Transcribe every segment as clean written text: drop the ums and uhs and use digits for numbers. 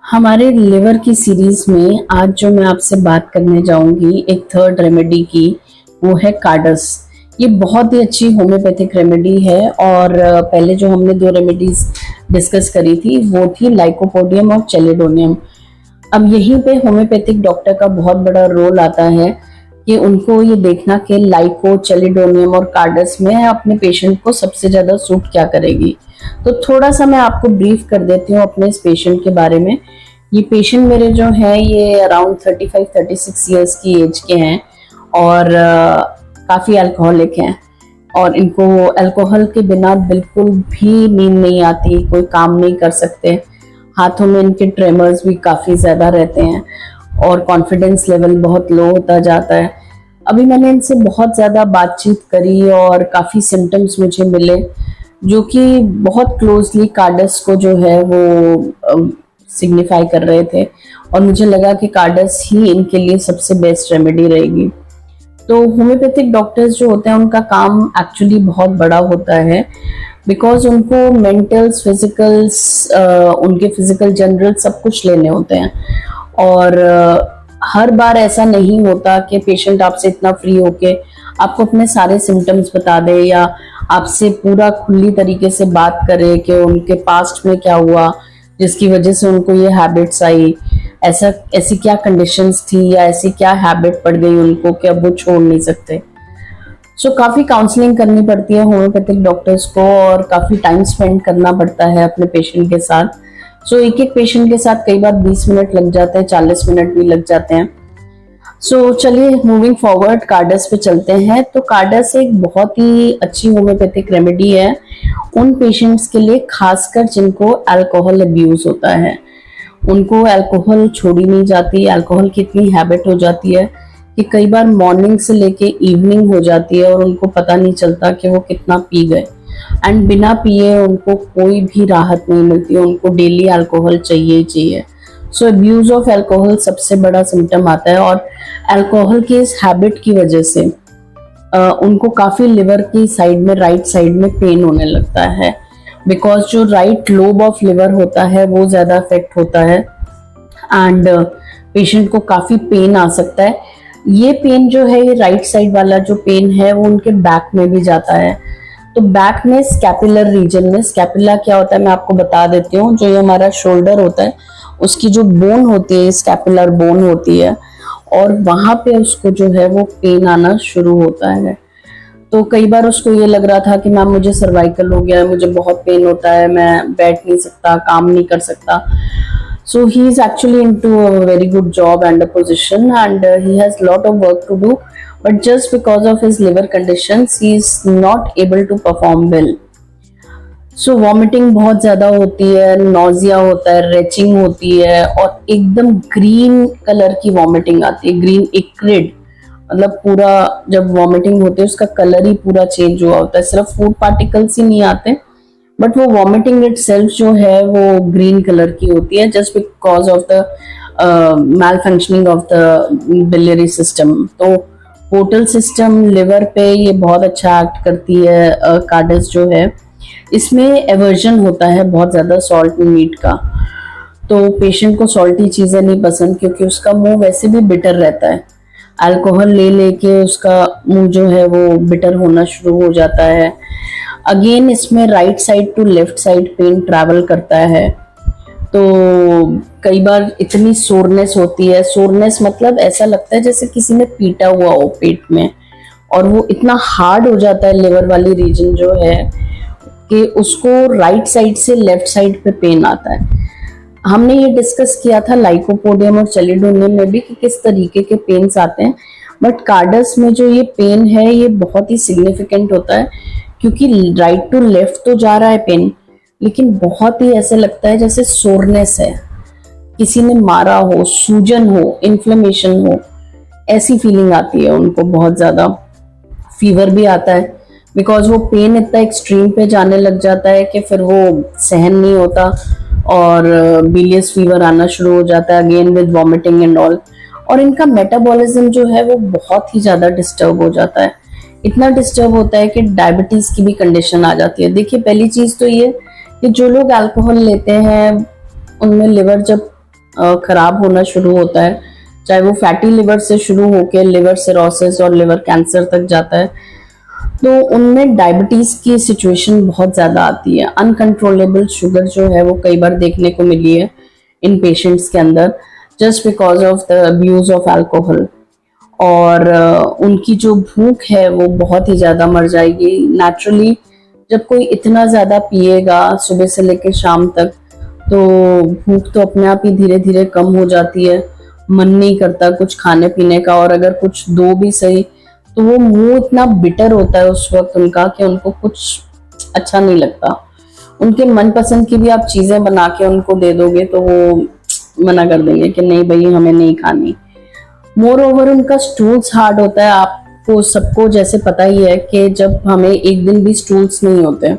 हमारे लिवर की सीरीज में आज जो मैं आपसे बात करने जाऊंगी एक थर्ड रेमेडी की, वो है कार्डस। ये बहुत ही अच्छी होम्योपैथिक रेमेडी है। और पहले जो हमने दो रेमेडीज डिस्कस करी थी वो थी लाइकोपोडियम और चेलिडोनियम। अब यहीं पे होम्योपैथिक डॉक्टर का बहुत बड़ा रोल आता है कि उनको ये देखना कि लाइको, चेलिडोनियम और कार्डस में अपने पेशेंट को सबसे ज्यादा सूट क्या करेगी। तो थोड़ा सा मैं आपको ब्रीफ कर देती हूँ अपने इस पेशेंट के बारे में। ये पेशेंट मेरे जो हैं ये अराउंड 35-36 ईयर्स की एज के हैं और काफ़ी अल्कोहलिक हैं। और इनको अल्कोहल के बिना बिल्कुल भी नींद नहीं आती, कोई काम नहीं कर सकते। हाथों में इनके ट्रेमर्स भी काफ़ी ज़्यादा रहते हैं और कॉन्फिडेंस लेवल बहुत लो होता जाता है। अभी मैंने इनसे बहुत ज़्यादा बातचीत करी और काफ़ी सिम्टम्स मुझे मिले जो कि बहुत क्लोजली कार्डस को जो है वो सिग्निफाई कर रहे थे। और मुझे लगा कि कार्डस ही इनके लिए सबसे बेस्ट रेमेडी रहेगी। तो होम्योपैथिक डॉक्टर्स जो होते हैं उनका काम एक्चुअली बहुत बड़ा होता है, बिकॉज उनको मेंटल्स, फिजिकल्स, उनके फिजिकल जनरल सब कुछ लेने होते हैं। और हर बार ऐसा नहीं होता कि पेशेंट आपसे इतना फ्री होके आपको अपने सारे सिम्टम्स बता दे या आपसे पूरा खुली तरीके से बात करे कि उनके पास्ट में क्या हुआ जिसकी वजह से उनको ये हैबिट्स आई, ऐसी क्या कंडीशंस थी या ऐसी क्या हैबिट पड़ गई उनको कि अब वो छोड़ नहीं सकते। सो काफ़ी काउंसलिंग करनी पड़ती है होम्योपैथिक डॉक्टर्स को और काफ़ी टाइम स्पेंड करना पड़ता है अपने पेशेंट के साथ। सो एक एक पेशेंट के साथ कई बार 20 मिनट लग जाते हैं, 40 मिनट भी लग जाते हैं। सो चलिए मूविंग फॉरवर्ड कार्डस पे चलते हैं। तो कार्डस एक बहुत ही अच्छी होम्योपैथिक रेमेडी है उन पेशेंट्स के लिए, खासकर जिनको अल्कोहल अब्यूज होता है। उनको अल्कोहल छोड़ी नहीं जाती, अल्कोहल की इतनी हैबिट हो जाती है कि कई बार मॉर्निंग से लेके इवनिंग हो जाती है और उनको पता नहीं चलता कि वो कितना पी गए। एंड बिना पिए उनको कोई भी राहत नहीं मिलती, उनको डेली अल्कोहल चाहिए ही चाहिए। सो अब्यूज ऑफ अल्कोहल सबसे बड़ा सिम्टम आता है। और अल्कोहल की इस हैबिट की वजह से उनको काफ़ी लिवर की साइड में, राइट साइड में पेन होने लगता है, बिकॉज जो राइट लोब ऑफ लिवर होता है वो ज़्यादा अफेक्ट होता है एंड पेशेंट को काफ़ी पेन आ सकता है। ये पेन जो है, ये राइट साइड वाला जो पेन है वो उनके बैक में भी जाता है। तो बैक में स्कैपुलर रीजन में, स्कैपुला क्या होता है मैं आपको बता देती हूँ, जो ये हमारा शोल्डर होता है उसकी जो बोन होती है स्कैपुलर बोन होती है और वहां पे उसको जो है वो पेन आना शुरू होता है। तो कई बार उसको ये लग रहा था कि मैम मुझे सर्वाइकल हो गया है, मुझे बहुत पेन होता है, मैं बैठ नहीं सकता, काम नहीं कर सकता। So he is actually into a very good job and a position and he has lot of work to do, but just because of his liver conditions he is not able to perform well. So vomiting बहुत ज़्यादा होती है, nausea होता है, reaching होती है और एकदम ग्रीन कलर की वॉमिटिंग आती है, ग्रीन एक्रिड। मतलब पूरा जब वॉमिटिंग होती है उसका कलर ही पूरा चेंज हुआ होता है, सिर्फ फूड पार्टिकल्स ही नहीं आते बट वो वॉमिटिंग इट सेल्फ जो है वो ग्रीन कलर की होती है, just because of the malfunctioning of the biliary system. तो पोर्टल सिस्टम लिवर पे ये बहुत अच्छा एक्ट करती है। कार्डस जो है इसमें एवर्जन होता है बहुत ज़्यादा सॉल्ट मीट का, तो पेशेंट को सॉल्टी चीज़ें नहीं पसंद क्योंकि उसका मुंह वैसे भी बिटर रहता है। अल्कोहल ले लेके उसका मुंह जो है वो बिटर होना शुरू हो जाता है। अगेन इसमें right side to left side pain travel करता है। तो कई बार इतनी सोरनेस होती है, सोरनेस मतलब ऐसा लगता है जैसे किसी ने पीटा हुआ हो पेट में, और वो इतना हार्ड हो जाता है लिवर वाली रीजन जो है कि उसको राइट साइड से लेफ्ट साइड पे पेन आता है। हमने ये डिस्कस किया था लाइकोपोडियम और चेलिडोनियम में भी कि किस तरीके के पेन्स आते हैं, बट कार्डस में जो ये पेन है ये बहुत ही सिग्निफिकेंट होता है क्योंकि राइट टू लेफ्ट तो जा रहा है पेन, लेकिन बहुत ही ऐसे लगता है जैसे सोरनेस है, किसी ने मारा हो, सूजन हो, इन्फ्लेमेशन हो, ऐसी फीलिंग आती है उनको बहुत ज़्यादा। फीवर भी आता है बिकॉज वो पेन इतना एक्सट्रीम पे जाने लग जाता है कि फिर वो सहन नहीं होता और बिलियस फीवर आना शुरू हो जाता है, again with vomiting and all. और इनका मेटाबॉलिज्म जो है वो बहुत ही ज़्यादा डिस्टर्ब हो जाता है, इतना डिस्टर्ब होता है कि डायबिटीज़ की भी कंडीशन आ जाती है। देखिए पहली चीज़ तो ये कि जो लोग अल्कोहल लेते हैं उनमें लिवर जब खराब होना शुरू होता है, चाहे वो फैटी लिवर से शुरू होकर लिवर सिरोसिस और लिवर कैंसर तक जाता है। तो उनमें डायबिटीज की सिचुएशन बहुत ज्यादा आती है। अनकंट्रोलेबल शुगर जो है वो कई बार देखने को मिली है इन पेशेंट्स के अंदर, just because of the abuse of alcohol. और उनकी जो भूख है वो बहुत ही ज्यादा मर जाएगी नेचुरली। जब कोई इतना ज्यादा पिएगा सुबह से लेकर शाम तक, तो भूख तो अपने आप ही धीरे धीरे कम हो जाती है, मन नहीं करता कुछ खाने पीने का। और अगर कुछ दो भी सही, तो वो मुंह इतना बिटर होता है उस वक्त उनका कि उनको कुछ अच्छा नहीं लगता। उनके मनपसंद की भी आप चीजें बना के उनको दे दोगे तो वो मना कर देंगे कि नहीं भाई हमें नहीं खानी। मोर ओवर उनका स्टूल्स हार्ड होता है। आपको सबको जैसे पता ही है कि जब हमें एक दिन भी स्टूल्स नहीं होते,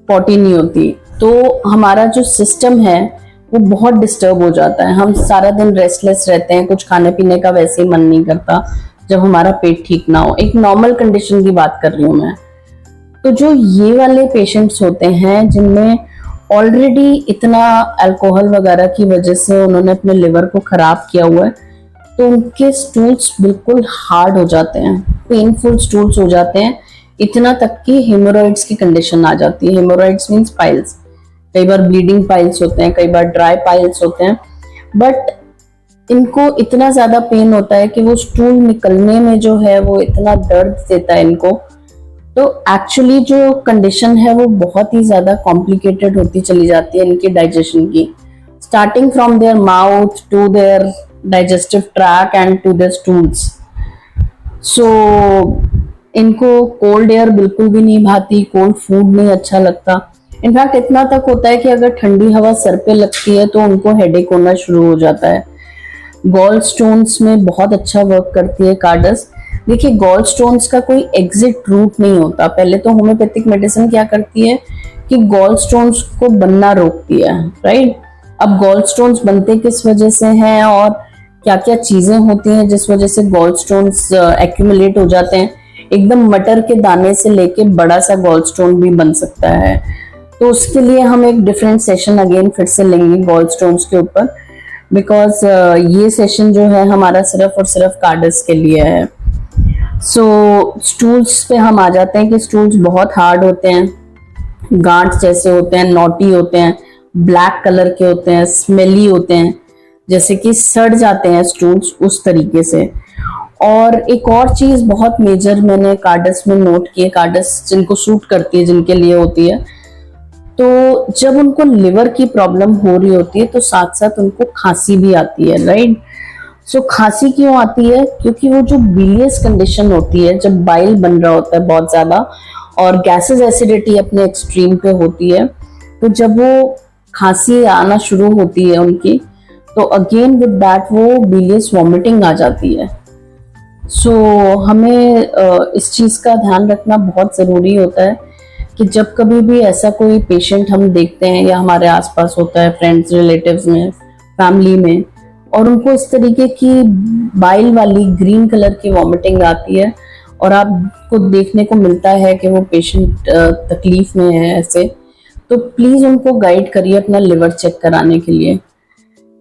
पॉटी नहीं होती, तो हमारा जो सिस्टम है वो बहुत डिस्टर्ब हो जाता है। हम सारा दिन रेस्टलेस रहते हैं, कुछ खाने पीने का वैसे ही मन नहीं करता जब हमारा पेट ठीक ना हो। एक नॉर्मल कंडीशन की बात कर रही हूँ मैं। तो जो ये वाले पेशेंट्स होते हैं जिनमें ऑलरेडी इतना अल्कोहल वगैरह की वजह से उन्होंने अपने लिवर को खराब किया हुआ है, तो उनके स्टूल्स बिल्कुल हार्ड हो जाते हैं, पेनफुल स्टूल्स हो जाते हैं, इतना तक कि हेमोरॉइड्स की कंडीशन आ जाती है। Hemorrhoids means piles. कई बार ब्लीडिंग पाइल्स होते हैं, कई बार ड्राई पाइल्स होते हैं, बट इनको इतना ज्यादा पेन होता है कि वो स्टूल निकलने में जो है वो इतना दर्द देता है इनको। तो एक्चुअली जो कंडीशन है वो बहुत ही ज्यादा कॉम्प्लिकेटेड होती चली जाती है इनकी डाइजेशन की, starting from their mouth to their digestive tract and to their stools. So इनको कोल्ड एयर बिल्कुल भी नहीं भाती, कोल्ड फूड नहीं अच्छा लगता। इनफैक्ट इतना तक होता है कि अगर ठंडी हवा सर पे लगती है तो उनको हेडेक होना शुरू हो जाता है। गॉल स्टोन्स में बहुत अच्छा वर्क करती है कार्डस। देखिए गॉल स्टोन्स का कोई एग्जिट रूट नहीं होता। पहले तो होम्योपैथिक मेडिसिन क्या करती है कि गॉल स्टोन्स को बनना रोकती है, राइट। अब गॉल स्टोन्स बनते किस वजह से हैं और क्या क्या चीजें होती हैं जिस वजह से गॉल स्टोन्स एक्यूमुलेट हो जाते हैं। एकदम मटर के दाने से लेके बड़ा सा गॉल स्टोन भी बन सकता है। तो उसके लिए हम एक डिफरेंट सेशन अगेन फिर से लेंगे गॉल स्टोन्स के ऊपर, बिकॉज ये सेशन जो है हमारा सिर्फ और सिर्फ कार्डस के लिए है। सो स्टूल्स पे हम आ जाते हैं कि स्टूल्स बहुत हार्ड होते हैं, गांठ जैसे होते हैं, नॉटी होते हैं, ब्लैक कलर के होते हैं, स्मेली होते हैं, जैसे कि सड़ जाते हैं स्टूल्स उस तरीके से। और एक और चीज बहुत मेजर मैंने कार्डस में नोट की है, कार्डस जिनको सूट करती है जिनके लिए होती है, तो जब उनको लिवर की प्रॉब्लम हो रही होती है तो साथ साथ उनको खांसी भी आती है, राइट। सो खांसी क्यों आती है? क्योंकि वो जो बिलियस कंडीशन होती है, जब बाइल बन रहा होता है बहुत ज्यादा और गैसेस एसिडिटी अपने एक्सट्रीम पे होती है, तो जब वो खांसी आना शुरू होती है उनकी, तो अगेन विद दैट वो बिलियस वॉमिटिंग आ जाती है। सो हमें इस चीज का ध्यान रखना बहुत जरूरी होता है कि जब कभी भी ऐसा कोई पेशेंट हम देखते हैं या हमारे आसपास होता है, फ्रेंड्स रिलेटिव्स में, फैमिली में, और उनको इस तरीके की बाइल वाली ग्रीन कलर की वॉमिटिंग आती है और आपको देखने को मिलता है कि वो पेशेंट तकलीफ में है ऐसे, तो प्लीज उनको गाइड करिए अपना लिवर चेक कराने के लिए,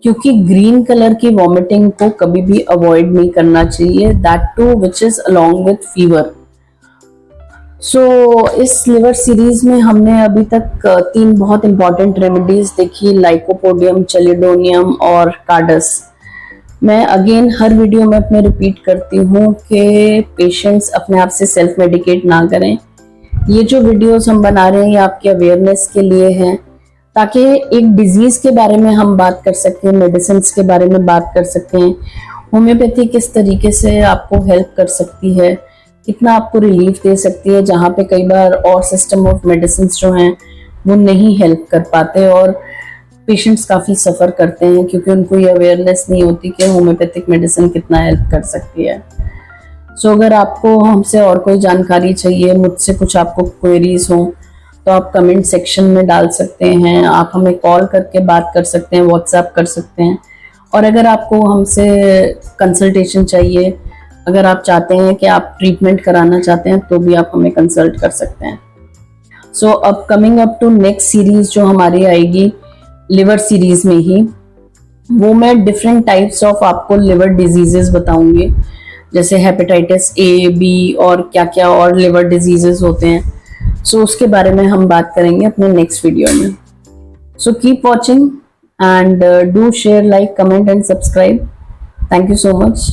क्योंकि ग्रीन कलर की वॉमिटिंग को कभी भी अवॉइड नहीं करना चाहिए, that too which is along with fever. So इस लिवर सीरीज में हमने अभी तक 3 बहुत इंपॉर्टेंट रेमेडीज देखी, लाइकोपोडियम, चेलिडोनियम और कार्डस। मैं अगेन हर वीडियो में अपने रिपीट करती हूँ कि पेशेंट्स अपने आप से सेल्फ मेडिकेट ना करें। ये जो वीडियोस हम बना रहे हैं ये आपके अवेयरनेस के लिए हैं, ताकि एक डिजीज के बारे में हम बात कर सकें, मेडिसिन के बारे में बात कर सकें, होम्योपैथी किस तरीके से आपको हेल्प कर सकती है, कितना आपको रिलीफ दे सकती है, जहाँ पे कई बार और सिस्टम ऑफ मेडिसिन जो हैं वो नहीं हेल्प कर पाते और पेशेंट्स काफ़ी सफ़र करते हैं क्योंकि उनको ये अवेयरनेस नहीं होती कि होम्योपैथिक मेडिसिन कितना हेल्प कर सकती है। सो अगर आपको हमसे और कोई जानकारी चाहिए, मुझसे कुछ आपको क्वेरीज हो, तो आप कमेंट सेक्शन में डाल सकते हैं, आप हमें कॉल करके बात कर सकते हैं, व्हाट्सएप कर सकते हैं। और अगर आपको हमसे कंसल्टेशन चाहिए, अगर आप चाहते हैं कि आप ट्रीटमेंट कराना चाहते हैं, तो भी आप हमें कंसल्ट कर सकते हैं। सो अब coming up to next series जो हमारी आएगी लिवर सीरीज में ही, वो मैं डिफरेंट टाइप्स ऑफ आपको लिवर डिजीजेस बताऊंगी, जैसे हेपेटाइटिस ए बी और क्या क्या और लिवर डिजीजेस होते हैं। सो उसके बारे में हम बात करेंगे अपने नेक्स्ट वीडियो में। So keep watching and do share, like, comment and subscribe. Thank you so much.